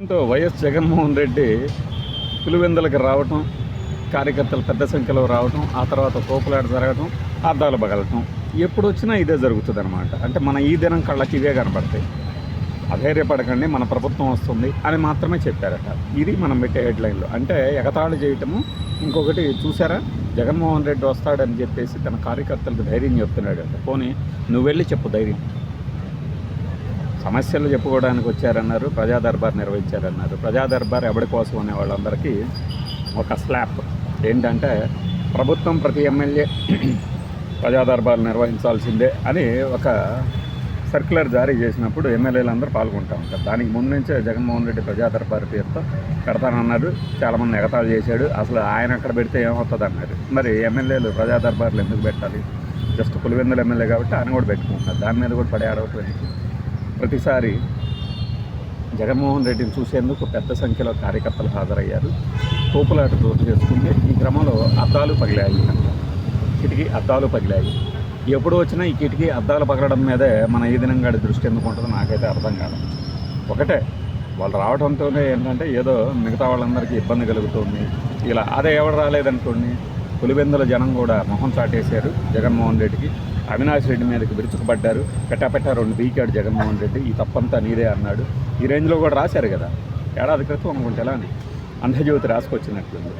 YS Jaganmohan Reddy పులివెందులకు రావటం, కార్యకర్తలు పెద్ద సంఖ్యలో రావటం, ఆ తర్వాత తోపులాట జరగటం, అద్దాలు పగలటం ఎప్పుడు వచ్చినా ఇదే జరుగుతుంది అనమాట. అంటే మన ఈ దినం కళ్ళకి ఇవే కనబడతాయి. అధైర్యపడకండి, మన ప్రభుత్వం వస్తుంది అని మాత్రమే చెప్పారట. ఇది మనం పెట్టే హెడ్లైన్లో. అంటే ఎగతాళి చేయటము. ఇంకొకటి చూసారా, జగన్మోహన్ రెడ్డి వస్తాడని చెప్పేసి తన కార్యకర్తలకు ధైర్యం చెప్తున్నాడు. అంటే పోనీ నువ్వు వెళ్ళి చెప్పు ధైర్యం. సమస్యలు చెప్పుకోవడానికి వచ్చారన్నారు, ప్రజా దర్బార్ నిర్వహించారన్నారు. ప్రజా దర్బార్ ఎవరి కోసం అనే వాళ్ళందరికీ ఒక స్లాప్ ఏంటంటే, ప్రభుత్వం ప్రతి ఎమ్మెల్యే ప్రజా దర్బార్ నిర్వహించాల్సిందే అని ఒక సర్క్యులర్ జారీ చేసినప్పుడు ఎమ్మెల్యేలందరూ పాల్గొంటూ ఉంటారు. దానికి ముందు నుంచే జగన్మోహన్ రెడ్డి ప్రజా దర్బార్ పేరుతో పెడతానన్నారు. చాలామంది ఎగతాళి చేశాడు. అసలు ఆయన అక్కడ పెడితే ఏమవుతుంది అన్నారు. మరి ఎమ్మెల్యేలు ప్రజా దర్బార్లు ఎందుకు పెట్టాలి? జస్ట్ పులివెందుల ఎమ్మెల్యే కాబట్టి ఆయన కూడా పెట్టుకుంటున్నారు. దాని మీద కూడా పడే ఆడవటం. ప్రతిసారి జగన్మోహన్ రెడ్డిని చూసేందుకు పెద్ద సంఖ్యలో కార్యకర్తలు హాజరయ్యారు. తోపులాట చోటు చేసుకుంటే ఈ క్రమంలో అద్దాలు పగిలాయి. కిటికీ అద్దాలు పగిలాయి. ఎప్పుడు వచ్చినా ఈ కిటికీ అద్దాలు పగలడం మీదే మన ఈ దినంగా దృష్టి ఎందుకు ఉంటుందో నాకైతే అర్థం కాదు. ఒకటే, వాళ్ళు రావడంతోనే ఏంటంటే ఏదో మిగతా వాళ్ళందరికీ ఇబ్బంది కలుగుతుంది. ఇలా అదే ఎవరు రాలేదనుకోండి, పులివెందుల జనం కూడా మొహం చాటేశారు జగన్మోహన్ రెడ్డికి. అవినాష్ రెడ్డి మీదకి విరుచుకుపడ్డారు. పెట్టా 2 బీకాడు జగన్మోహన్ రెడ్డి. ఈ తప్పంతా నీదే అన్నాడు. ఈ రేంజ్లో కూడా రాశారు కదా ఏడాది క్రితం అనుకుంటే. ఎలా అని అంధజ్యోతి రాసుకొచ్చినట్లుంది.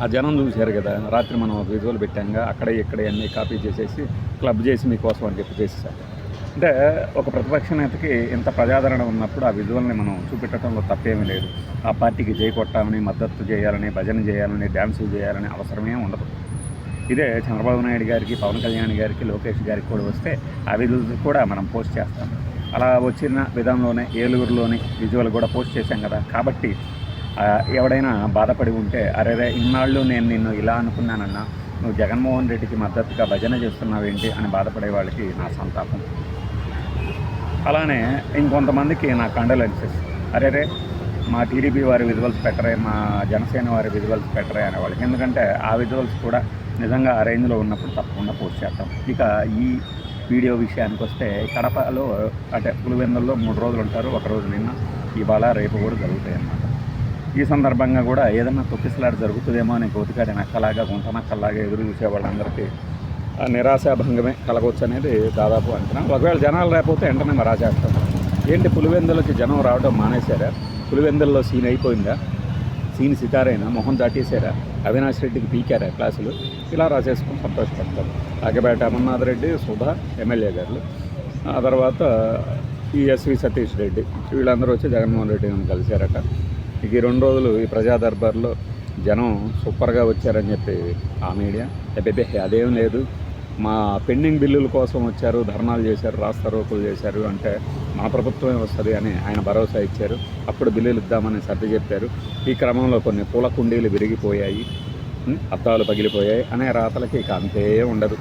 ఆ జనం చూశారు కదా. రాత్రి మనం ఒక విజువల్ పెట్టాంగా, అక్కడే అన్నీ కాపీ చేసేసి క్లబ్ చేసి మీకోసం అని చెప్పి చేసేసారు. అంటే ఒక ప్రతిపక్ష నేతకి ఇంత ప్రజాదరణ ఉన్నప్పుడు ఆ విజువల్ని మనం చూపెట్టడంలో తప్పేమీ లేదు. ఆ పార్టీకి జై కొట్టాలని, మద్దతు చేయాలని, భజన చేయాలని, డ్యాన్సులు చేయాలని అవసరమే ఉండదు. ఇదే చంద్రబాబు నాయుడు గారికి, పవన్ కళ్యాణ్ గారికి, లోకేష్ గారికి కూడా వస్తే ఆ విజువల్స్ కూడా మనం పోస్ట్ చేస్తాం. అలా వచ్చిన విధంలోనే ఏలూరులోని విజువల్ కూడా పోస్ట్ చేశాం కదా. కాబట్టి ఎవడైనా బాధపడి ఉంటే, అరే ఇన్నాళ్ళు నేను నిన్ను ఇలా అనుకున్నానన్నా, నువ్వు జగన్మోహన్ రెడ్డికి మద్దతుగా భజన చేస్తున్నావేంటి అని బాధపడే వాళ్ళకి నా సంతాపం. అలానే ఇంకొంతమందికి నా కండోలెన్సెస్. అరే మా టీడీపీ వారి విజువల్స్ పెట్టరే, మా జనసేన వారి విజువల్స్ పెట్టరే అనేవాళ్ళకి. ఎందుకంటే ఆ విజువల్స్ కూడా నిజంగా ఆ రేంజ్లో ఉన్నప్పుడు తప్పకుండా పోస్ట్ చేస్తాం. ఇక ఈ వీడియో విషయానికి వస్తే, కడపలో అంటే పులివెందుల్లో 3 రోజులు ఉంటారు. ఒక రోజు నిన్న, ఇవాళ, రేపు కూడా జరుగుతాయి అన్నమాట. ఈ సందర్భంగా కూడా ఏదన్నా తొక్కిసలాట జరుగుతుందేమో అని గోతికాడి నక్కలాగా, గుంట నక్కలాగా ఎదురు చూసే వాళ్ళందరికీ నిరాశాభంగమే కలగవచ్చు అనేది దాదాపు అంచనా. ఒకవేళ జనాలు రాకపోతే వెంటనే రాసేస్తాం. ఏంటి పులివెందులకి జనం రావడం మానేశారా? పులివెందుల్లో సీన్ అయిపోయిందా? సీన్ సితారైనా మొహం దాటేశారా? అవినాష్ రెడ్డికి పీకారా క్లాసులు? ఇలా రాసేసుకుని సంతోషపడతారు. ఆగబేట అమర్నాథ్ రెడ్డి, సుధా ఎమ్మెల్యే గారు, ఆ తర్వాత ఈ ఎస్వి సతీష్ రెడ్డి, వీళ్ళందరూ వచ్చి జగన్మోహన్ రెడ్డిని కలిశారట. ఇక ఈ 2 రోజులు ఈ ప్రజా దర్బార్లో జనం సూపర్గా వచ్చారని చెప్పి ఆ మీడియా, అదేం లేదు, మా పెండింగ్ బిల్లుల కోసం వచ్చారు, ధర్నాలు చేశారు, రాస్తారోకులు చేశారు, అంటే మా ప్రభుత్వమే వస్తుంది అని ఆయన భరోసా ఇచ్చారు. అప్పుడు బిల్లులు ఇద్దామని సర్ది చెప్పారు. ఈ క్రమంలో కొన్ని పూల కుండీలు విరిగిపోయాయి, అద్దాలు పగిలిపోయాయి అనే రాతలకి ఇక అంతే ఉండదు.